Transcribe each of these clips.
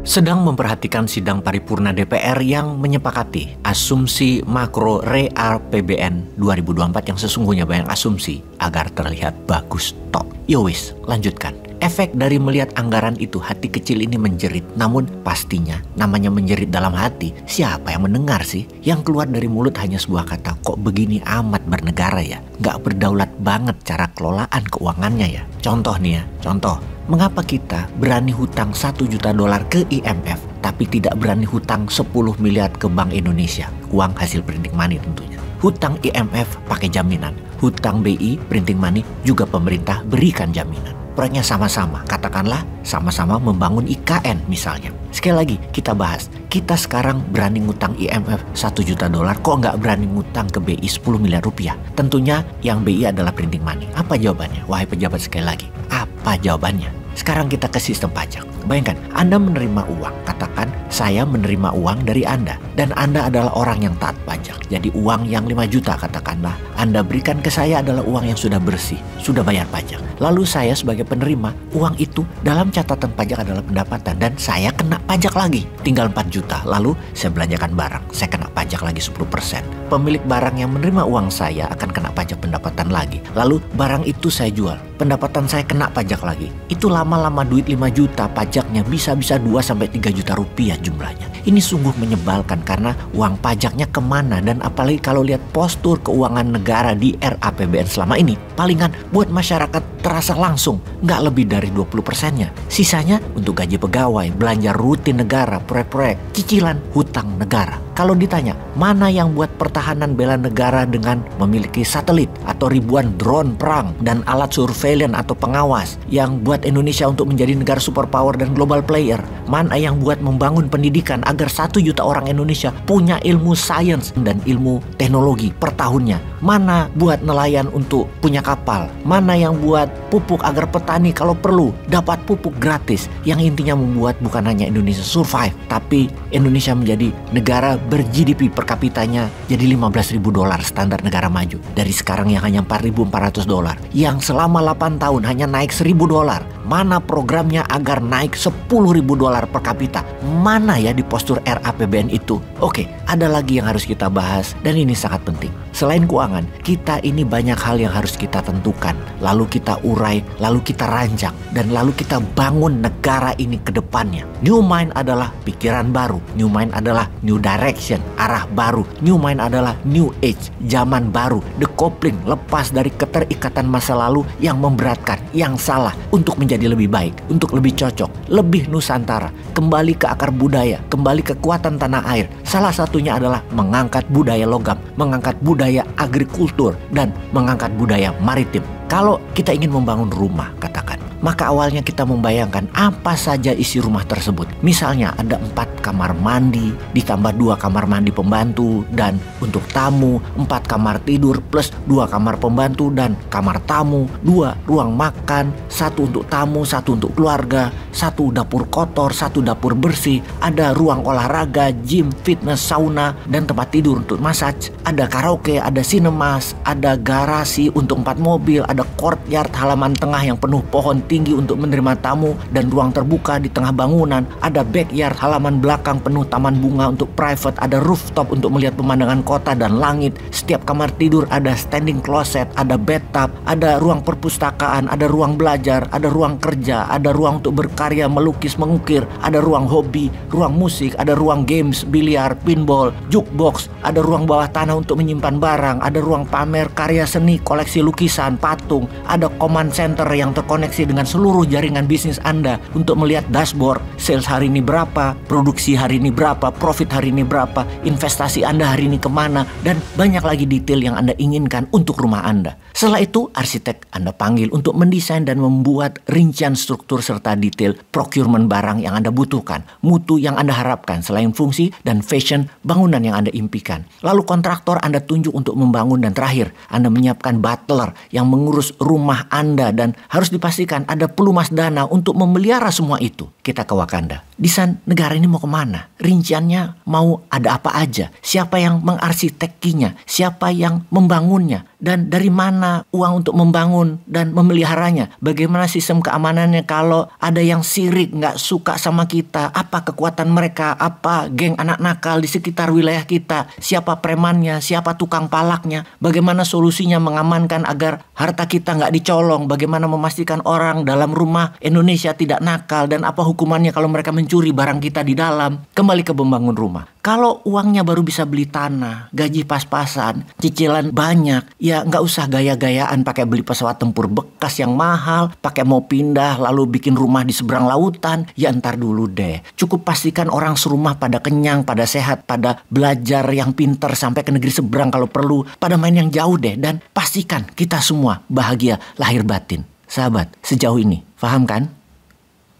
sedang memperhatikan sidang paripurna DPR yang menyepakati asumsi makro RE-APBN 2024 yang sesungguhnya banyak asumsi agar terlihat bagus tok. Yowis, lanjutkan. Efek dari melihat anggaran itu, hati kecil ini menjerit. Namun pastinya namanya menjerit dalam hati, siapa yang mendengar sih? Yang keluar dari mulut hanya sebuah kata, kok begini amat bernegara ya? Gak berdaulat banget cara kelolaan keuangannya ya. Contoh nih ya, contoh. Mengapa kita berani hutang 1 juta dolar ke IMF tapi tidak berani hutang 10 miliar ke Bank Indonesia? Uang hasil printing money tentunya. Hutang IMF pakai jaminan. Hutang BI printing money juga pemerintah berikan jaminan. Proyeknya sama-sama, katakanlah sama-sama membangun IKN misalnya. Sekali lagi kita bahas, kita sekarang berani ngutang IMF 1 juta dolar, kok nggak berani ngutang ke BI 10 miliar rupiah? Tentunya yang BI adalah printing money. Apa jawabannya? Wahai pejabat sekali lagi, apa jawabannya? Sekarang kita ke sistem pajak. Bayangkan, Anda menerima uang. Katakan, saya menerima uang dari Anda. Dan Anda adalah orang yang taat pajak. Jadi uang yang 5 juta katakanlah, Anda berikan ke saya adalah uang yang sudah bersih, sudah bayar pajak. Lalu saya sebagai penerima, uang itu dalam catatan pajak adalah pendapatan. Dan saya kena pajak lagi. Tinggal 4 juta. Lalu saya belanjakan barang. Saya kena pajak lagi 10%. Pemilik barang yang menerima uang saya akan kena pajak pendapatan lagi. Lalu barang itu saya jual. Pendapatan saya kena pajak lagi. Itu lama-lama duit 5 juta pajaknya bisa-bisa 2-3 juta rupiah jumlahnya. Ini sungguh menyebalkan karena uang pajaknya kemana, dan apalagi kalau lihat postur keuangan negara di RAPBN selama ini, palingan buat masyarakat terasa langsung nggak lebih dari 20%-nya. Sisanya untuk gaji pegawai, belanja rutin negara, proyek-proyek, cicilan, hutang negara. Kalau ditanya, mana yang buat pertahanan bela negara dengan memiliki satelit atau ribuan drone perang dan alat surveillance atau pengawas yang buat Indonesia untuk menjadi negara superpower dan global player? Mana yang buat membangun pendidikan agar 1 juta orang Indonesia punya ilmu sains dan ilmu teknologi per tahunnya? Mana buat nelayan untuk punya kapal? Mana yang buat pupuk agar petani kalau perlu dapat pupuk gratis? Yang intinya membuat bukan hanya Indonesia survive, tapi Indonesia menjadi negara ber-GDP per kapitanya jadi 15.000 dolar standar negara maju. Dari sekarang yang hanya 4.400 dolar. Yang selama 8 tahun hanya naik 1.000 dolar. Mana programnya agar naik 10.000 dolar per kapita? Mana ya di postur RAPBN itu? Oke, ada lagi yang harus kita bahas dan ini sangat penting. Selain keuangan, kita ini banyak hal yang harus kita tentukan. Lalu kita urai, lalu kita rancang, dan lalu kita bangun negara ini ke depannya. New mind adalah pikiran baru. New mind adalah new direction, arah baru. New mind adalah new age, zaman baru. Decoupling, lepas dari keterikatan masa lalu yang memberatkan, yang salah, untuk menjadi lebih baik, untuk lebih cocok, lebih Nusantara, kembali ke akar budaya, kembali ke kekuatan tanah air. Salah satunya adalah mengangkat budaya logam, mengangkat budaya agrikultur, dan mengangkat budaya maritim. Kalau kita ingin membangun rumah, katakan, maka awalnya kita membayangkan apa saja isi rumah tersebut. Misalnya ada 4 kamar mandi, ditambah 2 kamar mandi pembantu, dan untuk tamu 4 kamar tidur plus 2 kamar pembantu dan kamar tamu, 2 ruang makan, 1 untuk tamu, 1 untuk keluarga, 1 dapur kotor, 1 dapur bersih, ada ruang olahraga, gym, fitness, sauna, dan tempat tidur untuk massage, ada karaoke, ada cinemas, ada garasi untuk 4 mobil, ada courtyard halaman tengah yang penuh pohon tinggi untuk menerima tamu dan ruang terbuka di tengah bangunan, ada backyard halaman belakang penuh taman bunga untuk private, ada rooftop untuk melihat pemandangan kota dan langit. Setiap kamar tidur ada standing closet, ada bathtub, ada ruang perpustakaan, ada ruang belajar, ada ruang kerja, ada ruang untuk berkarya, melukis, mengukir, ada ruang hobi, ruang musik, ada ruang games, biliar, pinball, jukebox, ada ruang bawah tanah untuk menyimpan barang, ada ruang pamer karya seni, koleksi lukisan, patung, ada command center yang terkoneksi dengan seluruh jaringan bisnis Anda untuk melihat dashboard, sales hari ini berapa, produksi hari ini berapa, profit hari ini berapa, investasi Anda hari ini kemana, dan banyak lagi detail yang Anda inginkan untuk rumah Anda. Setelah itu, arsitek Anda panggil untuk mendesain dan membuat rincian struktur serta detail procurement barang yang Anda butuhkan, mutu yang Anda harapkan, selain fungsi dan fashion bangunan yang Anda impikan. Lalu kontraktor Anda tunjuk untuk membangun, dan terakhir, Anda menyiapkan butler yang mengurus rumah Anda, dan harus dipastikan ada pelumas dana untuk memelihara semua itu. Kita ke Wakanda. Desain negara ini mau kemana? Rinciannya mau ada apa aja? Siapa yang mengarsitekkinya? Siapa yang membangunnya? Dan dari mana uang untuk membangun dan memeliharanya? Bagaimana sistem keamanannya kalau ada yang sirik, nggak suka sama kita? Apa kekuatan mereka? Apa geng anak nakal di sekitar wilayah kita? Siapa premannya? Siapa tukang palaknya? Bagaimana solusinya mengamankan agar harta kita nggak dicolong? Bagaimana memastikan orang dalam rumah Indonesia tidak nakal? Dan apa hukumannya kalau mereka mencuri barang kita di dalam? Kembali ke membangun rumah. Kalau uangnya baru bisa beli tanah, gaji pas-pasan, cicilan banyak, ya nggak usah gaya-gayaan pakai beli pesawat tempur bekas yang mahal, pakai mau pindah lalu bikin rumah di seberang lautan, ya ntar dulu deh. Cukup pastikan orang serumah pada kenyang, pada sehat, pada belajar yang pinter sampai ke negeri seberang kalau perlu, pada main yang jauh deh. Dan pastikan kita semua bahagia lahir batin. Sahabat, sejauh ini, paham kan?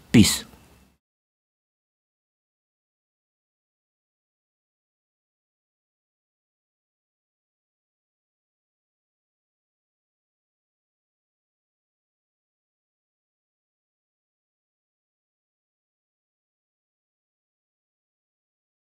Peace.